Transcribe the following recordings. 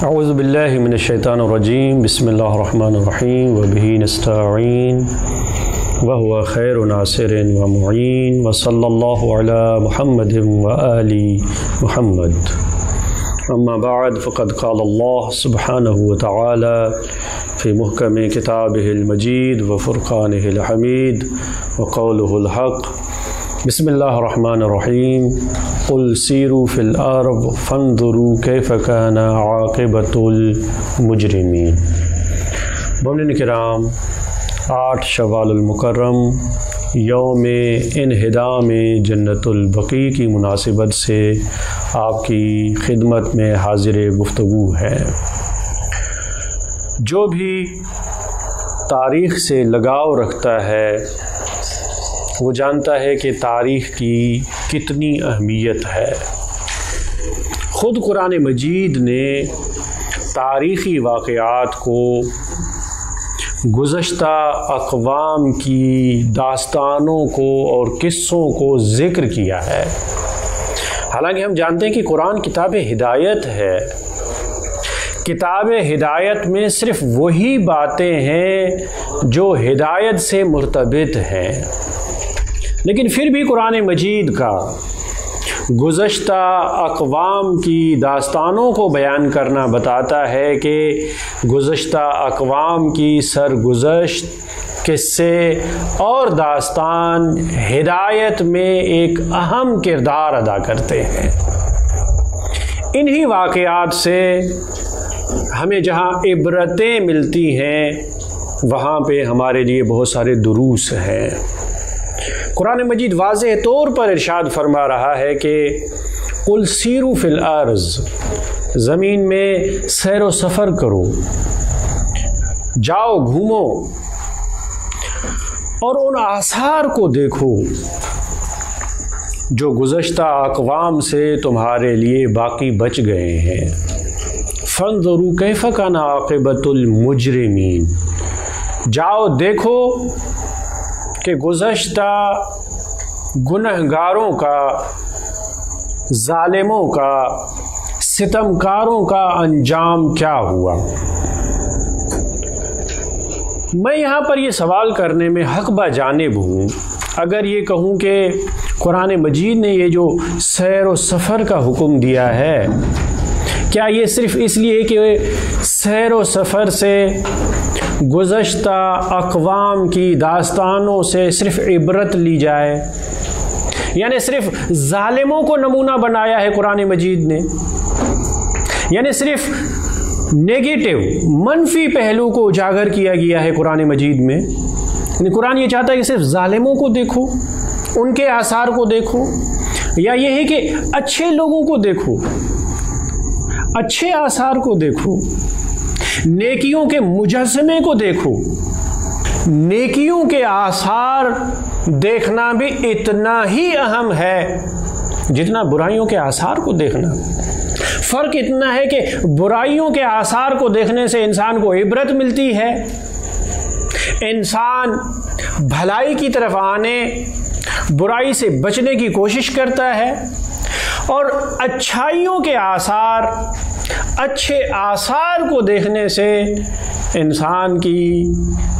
اعوذ باللہ من الشیطان الرجیم بسم اللہ الرحمن الرحیم وبہ نستعین وهو خیر ناصر ومعین وصلی اللہ علی محمد وآل محمد اما بعد فقد قال اللہ سبحانہ وتعالی فی محکم کتابہ المجید وفرقانہ الحمید وقولہ الحق بسم اللہ الرحمن الرحیم قل سیروا فی الارض فانظروا کیف کان عاقبۃ المجرمین۔ مومنین کرام، 8 شوال المکرم یوم انہدام جنت البقیع کی مناسبت سے آپ کی خدمت میں حاضر گفتگو ہے۔ جو بھی تاریخ سے لگاؤ رکھتا ہے وہ جانتا ہے کہ تاریخ کی کتنی اہمیت ہے۔ خود قرآن مجید نے تاریخی واقعات کو گزشتہ اقوام کی داستانوں کو اور قصوں کو ذکر کیا ہے۔ حالانکہ ہم جانتے ہیں کہ قرآن کتاب ہدایت ہے۔ کتاب ہدایت میں صرف وہی باتیں ہیں جو ہدایت سے مرتبط ہیں، لیکن پھر بھی قرآن مجید کا گزشتہ اقوام کی داستانوں کو بیان کرنا بتاتا ہے کہ گزشتہ اقوام کی سرگزشت، قصے اور داستان ہدایت میں ایک اہم کردار ادا کرتے ہیں۔ انہی واقعات سے ہمیں جہاں عبرتیں ملتی ہیں وہاں پہ ہمارے لیے بہت سارے دروس ہیں۔ قرآن مجید واضح طور پر ارشاد فرما رہا ہے کہ قل سیروا فی الارض، زمین میں سیر و سفر کرو، جاؤ گھومو اور ان آثار کو دیکھو جو گزشتہ اقوام سے تمہارے لیے باقی بچ گئے ہیں۔ فانظروا کیف کان عاقبۃ المجرمین، جاؤ دیکھو کہ گزشتہ گنہگاروں کا، ظالموں کا، ستمکاروں کا انجام کیا ہوا۔ میں یہاں پر یہ سوال کرنے میں حق بجانب ہوں اگر یہ کہوں کہ قرآن مجید نے یہ جو سیر و سفر کا حکم دیا ہے، کیا یہ صرف اس لیے کہ سیر و سفر سے گزشتہ اقوام کی داستانوں سے صرف عبرت لی جائے، یعنی صرف ظالموں کو نمونہ بنایا ہے قرآن مجید نے، یعنی صرف نیگیٹو منفی پہلو کو اجاگر کیا گیا ہے قرآن مجید میں؟ یعنی قرآن یہ چاہتا ہے کہ صرف ظالموں کو دیکھو، ان کے آثار کو دیکھو، یا یہ ہے کہ اچھے لوگوں کو دیکھو، اچھے آثار کو دیکھو، نیکیوں کے مجسمے کو دیکھو؟ نیکیوں کے آثار دیکھنا بھی اتنا ہی اہم ہے جتنا برائیوں کے آثار کو دیکھنا۔ فرق اتنا ہے کہ برائیوں کے آثار کو دیکھنے سے انسان کو عبرت ملتی ہے، انسان بھلائی کی طرف آنے، برائی سے بچنے کی کوشش کرتا ہے، اور اچھائیوں کے آثار، اچھے آثار کو دیکھنے سے انسان کی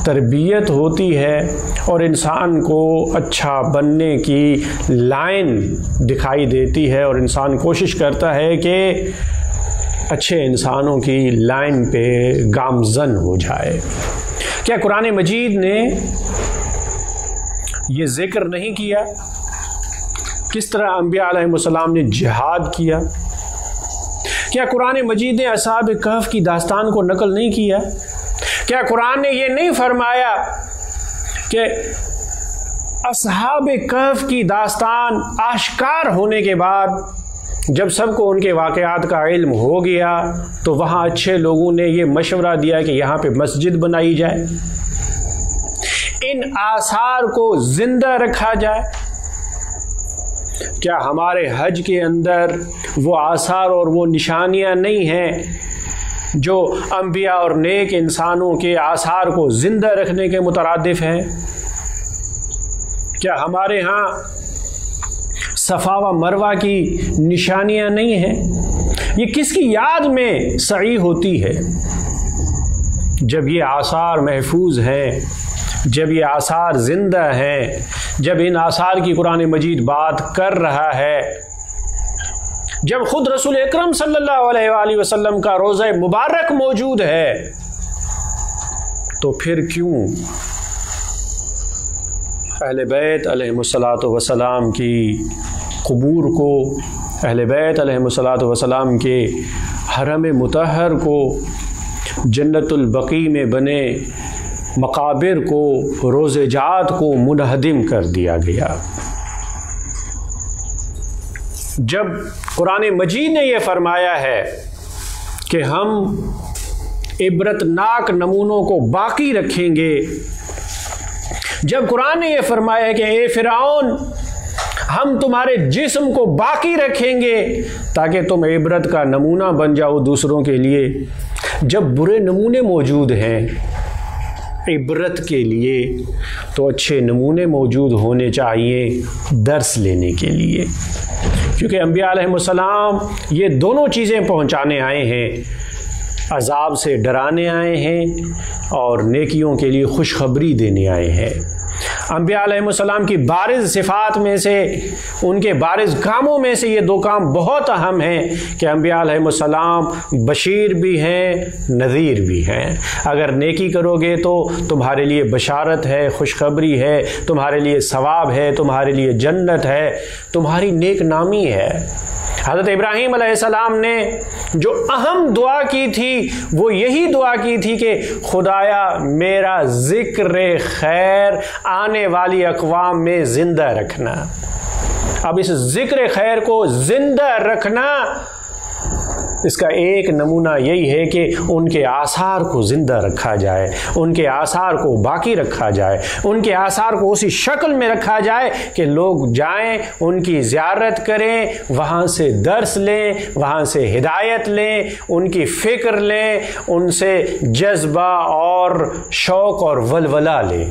تربیت ہوتی ہے اور انسان کو اچھا بننے کی لائن دکھائی دیتی ہے، اور انسان کوشش کرتا ہے کہ اچھے انسانوں کی لائن پہ گامزن ہو جائے۔ کیا قرآن مجید نے یہ ذکر نہیں کیا کس طرح انبیاء علیہ السلام نے جہاد کیا؟ کیا قرآن مجید نے اصحاب کہف کی داستان کو نقل نہیں کیا؟ کیا قرآن نے یہ نہیں فرمایا کہ اصحاب کہف کی داستان آشکار ہونے کے بعد جب سب کو ان کے واقعات کا علم ہو گیا تو وہاں اچھے لوگوں نے یہ مشورہ دیا کہ یہاں پہ مسجد بنائی جائے، ان آثار کو زندہ رکھا جائے؟ کیا ہمارے حج کے اندر وہ آثار اور وہ نشانیاں نہیں ہیں جو انبیاء اور نیک انسانوں کے آثار کو زندہ رکھنے کے مترادف ہیں؟ کیا ہمارے ہاں صفا و مروہ کی نشانیاں نہیں ہیں؟ یہ کس کی یاد میں سعی ہوتی ہے؟ جب یہ آثار محفوظ ہیں، جب یہ آثار زندہ ہیں، جب ان آثار کی قرآن مجید بات کر رہا ہے، جب خود رسول اکرم صلی اللہ علیہ وآلہ وسلم کا روضہ مبارک موجود ہے، تو پھر کیوں اہل بیت علیہم الصلاۃ والسلام کی قبور کو، اہل بیت علیہم الصلاۃ والسلام کے حرم مطہر کو، جنت البقیع میں بنے مقابر کو، روضہ جات کو منہدم کر دیا گیا؟ جب قرآن مجید نے یہ فرمایا ہے کہ ہم عبرتناک نمونوں کو باقی رکھیں گے، جب قرآن نے یہ فرمایا ہے کہ اے فرعون ہم تمہارے جسم کو باقی رکھیں گے تاکہ تم عبرت کا نمونہ بن جاؤ دوسروں کے لیے، جب برے نمونے موجود ہیں عبرت کے لیے تو اچھے نمونے موجود ہونے چاہیے درس لینے کے لیے، کیونکہ انبیاء علیہ السلام یہ دونوں چیزیں پہنچانے آئے ہیں، عذاب سے ڈرانے آئے ہیں اور نیکیوں کے لیے خوشخبری دینے آئے ہیں۔ انبیاء علیہ السلام کی بارز صفات میں سے، ان کے بارز کاموں میں سے یہ دو کام بہت اہم ہیں کہ انبیاء علیہ السلام بشیر بھی ہیں، نذیر بھی ہیں۔ اگر نیکی کرو گے تو تمہارے لیے بشارت ہے، خوشخبری ہے، تمہارے لیے ثواب ہے، تمہارے لیے جنت ہے، تمہاری نیک نامی ہے۔ حضرت ابراہیم علیہ السلام نے جو اہم دعا کی تھی وہ یہی دعا کی تھی کہ خدایا میرا ذکر خیر آنے والی اقوام میں زندہ رکھنا۔ اب اس ذکر خیر کو زندہ رکھنا، اس کا ایک نمونہ یہی ہے کہ ان کے آثار کو زندہ رکھا جائے، ان کے آثار کو باقی رکھا جائے، ان کے آثار کو اسی شکل میں رکھا جائے کہ لوگ جائیں، ان کی زیارت کریں، وہاں سے درس لیں، وہاں سے ہدایت لیں، ان کی فکر لیں، ان سے جذبہ اور شوق اور ولولہ لیں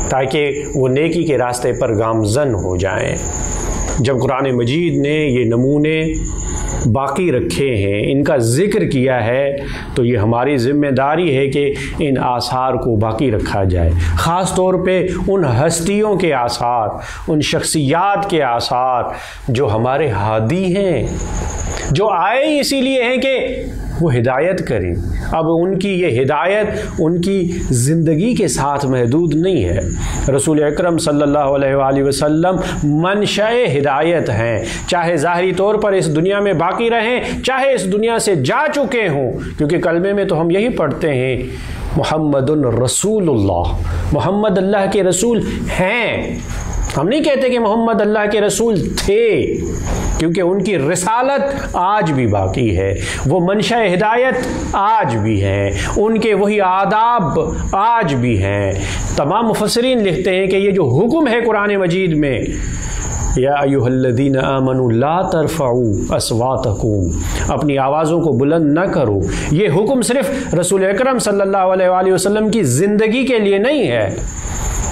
تاکہ وہ نیکی کے راستے پر گامزن ہو جائیں۔ جب قرآن مجید نے یہ نمونے باقی رکھے ہیں، ان کا ذکر کیا ہے، تو یہ ہماری ذمہ داری ہے کہ ان آثار کو باقی رکھا جائے، خاص طور پہ ان ہستیوں کے آثار، ان شخصیات کے آثار جو ہمارے ہادی ہیں، جو آئے اسی لیے ہیں کہ وہ ہدایت کریں۔ اب ان کی یہ ہدایت ان کی زندگی کے ساتھ محدود نہیں ہے۔ رسول اکرم صلی اللہ علیہ وآلہ وسلم منشأ ہدایت ہیں، چاہے ظاہری طور پر اس دنیا میں باقی رہیں، چاہے اس دنیا سے جا چکے ہوں، کیونکہ کلمے میں تو ہم یہی پڑھتے ہیں محمد الرسول اللہ، محمد اللہ کے رسول ہیں۔ ہم نہیں کہتے کہ محمد اللہ کے رسول تھے، کیونکہ ان کی رسالت آج بھی باقی ہے، وہ منشأ ہدایت آج بھی ہیں، ان کے وہی آداب آج بھی ہیں۔ تمام مفسرین لکھتے ہیں کہ یہ جو حکم ہے قرآن مجید میں، یا ایھا الذین آمنوا لا ترفعوا اصواتکم، اپنی آوازوں کو بلند نہ کرو، یہ حکم صرف رسول اکرم صلی اللہ علیہ وآلہ وسلم کی زندگی کے لیے نہیں ہے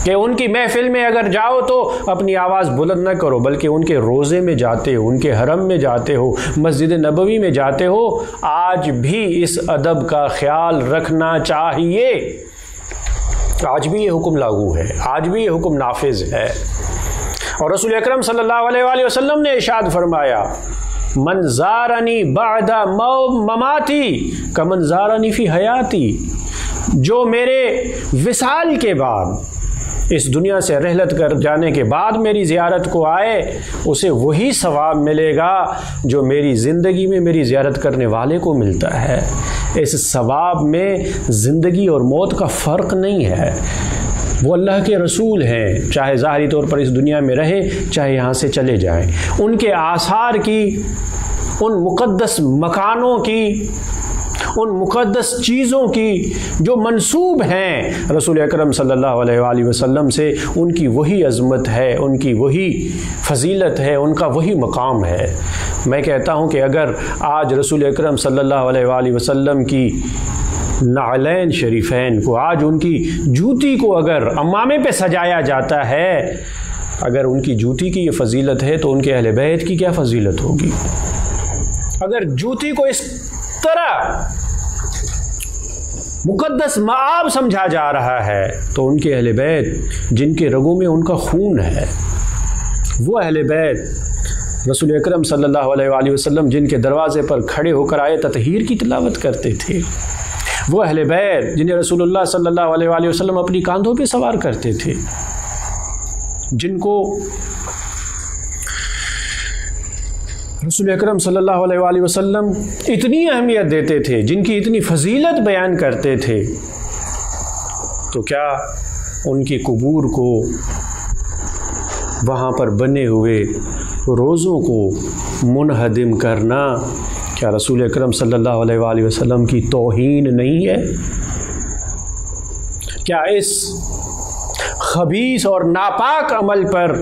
کہ ان کی محفل میں اگر جاؤ تو اپنی آواز بلند نہ کرو، بلکہ ان کے روضے میں جاتے ہو، ان کے حرم میں جاتے ہو، مسجد نبوی میں جاتے ہو، آج بھی اس ادب کا خیال رکھنا چاہیے۔ آج بھی یہ حکم لاگو ہے، آج بھی یہ حکم نافذ ہے۔ اور رسول اکرم صلی اللہ علیہ وآلہ وسلم نے ارشاد فرمایا، من زارنی بعد مماتی کمن زارنی فی حیاتی، جو میرے وصال کے بعد، اس دنیا سے رحلت کر جانے کے بعد میری زیارت کو آئے، اسے وہی ثواب ملے گا جو میری زندگی میں میری زیارت کرنے والے کو ملتا ہے۔ اس ثواب میں زندگی اور موت کا فرق نہیں ہے۔ وہ اللہ کے رسول ہیں، چاہے ظاہری طور پر اس دنیا میں رہے، چاہے یہاں سے چلے جائیں۔ ان کے آثار کی، ان مقدس مکانوں کی، ان مقدس چیزوں کی جو منسوب ہیں رسول اکرم صلی اللہ علیہ وآلہ وسلم سے، ان کی وہی عظمت ہے، ان کی وہی فضیلت ہے، ان کا وہی مقام ہے۔ میں کہتا ہوں کہ اگر آج رسول اکرم صلی اللہ علیہ وآلہ وسلم کی نعلین شریفین کو، آج ان کی جوتی کو اگر امامے پہ سجایا جاتا ہے، اگر ان کی جوتی کی یہ فضیلت ہے تو ان کے اہل بیت کی کیا فضیلت ہوگی؟ اگر جوتی کو اس طرح مقدس مآب سمجھا جا رہا ہے تو ان کے اہل بیت جن کے رگوں میں ان کا خون ہے، وہ اہل بیت رسول اکرم صلی اللہ علیہ وآلہ وسلم جن کے دروازے پر کھڑے ہو کر آیت تطہیر کی تلاوت کرتے تھے، وہ اہل بیت جنہیں رسول اللہ صلی اللہ علیہ وآلہ وسلم اپنی کاندھوں پہ سوار کرتے تھے، جن کو رسول اکرم صلی اللہ علیہ وآلہ وسلم اتنی اہمیت دیتے تھے، جن کی اتنی فضیلت بیان کرتے تھے، تو کیا ان کی قبور کو، وہاں پر بنے ہوئے روزوں کو منہدم کرنا کیا رسول اکرم صلی اللہ علیہ وآلہ وسلم کی توہین نہیں ہے؟ کیا اس خبیث اور ناپاک عمل پر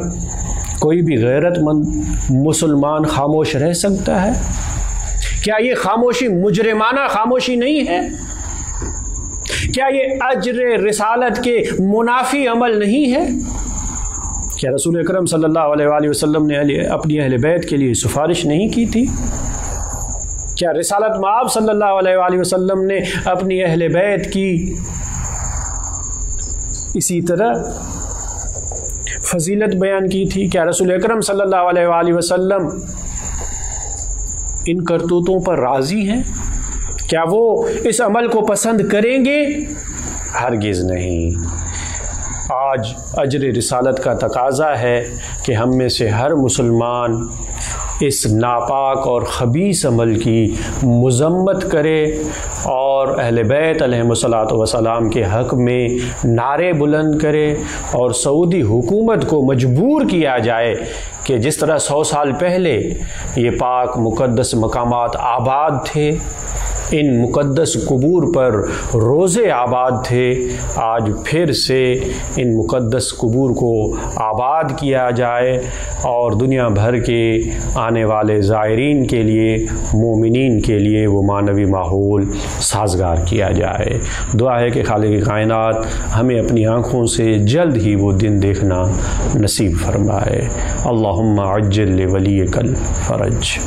کوئی بھی غیرت مند مسلمان خاموش رہ سکتا ہے؟ کیا یہ خاموشی مجرمانہ خاموشی نہیں ہے؟ کیا یہ اجر رسالت کے منافی عمل نہیں ہے؟ کیا رسول اکرم صلی اللہ علیہ وآلہ وسلم نے اپنی اہل بیت کے لیے سفارش نہیں کی تھی؟ کیا رسالت مآب صلی اللہ علیہ وآلہ وسلم نے اپنی اہل بیت کی اسی طرح فضیلت بیان کی تھی؟ کیا رسول اکرم صلی اللہ علیہ وآلہ وسلم ان کرتوتوں پر راضی ہیں؟ کیا وہ اس عمل کو پسند کریں گے؟ ہرگز نہیں۔ آج اجر رسالت کا تقاضا ہے کہ ہم میں سے ہر مسلمان اس ناپاک اور خبیث عمل کی مذمت کرے اور اہل بیت علیہم الصلاۃ والسلام کے حق میں نعرے بلند کرے، اور سعودی حکومت کو مجبور کیا جائے کہ جس طرح 100 سال پہلے یہ پاک مقدس مقامات آباد تھے، ان مقدس قبور پر روزے آباد تھے، آج پھر سے ان مقدس قبور کو آباد کیا جائے اور دنیا بھر کے آنے والے زائرین کے لیے، مومنین کے لیے وہ معنوی ماحول سازگار کیا جائے۔ دعا ہے کہ خالق کائنات ہمیں اپنی آنکھوں سے جلد ہی وہ دن دیکھنا نصیب فرمائے۔ اللہم عجل لولیک الفرج۔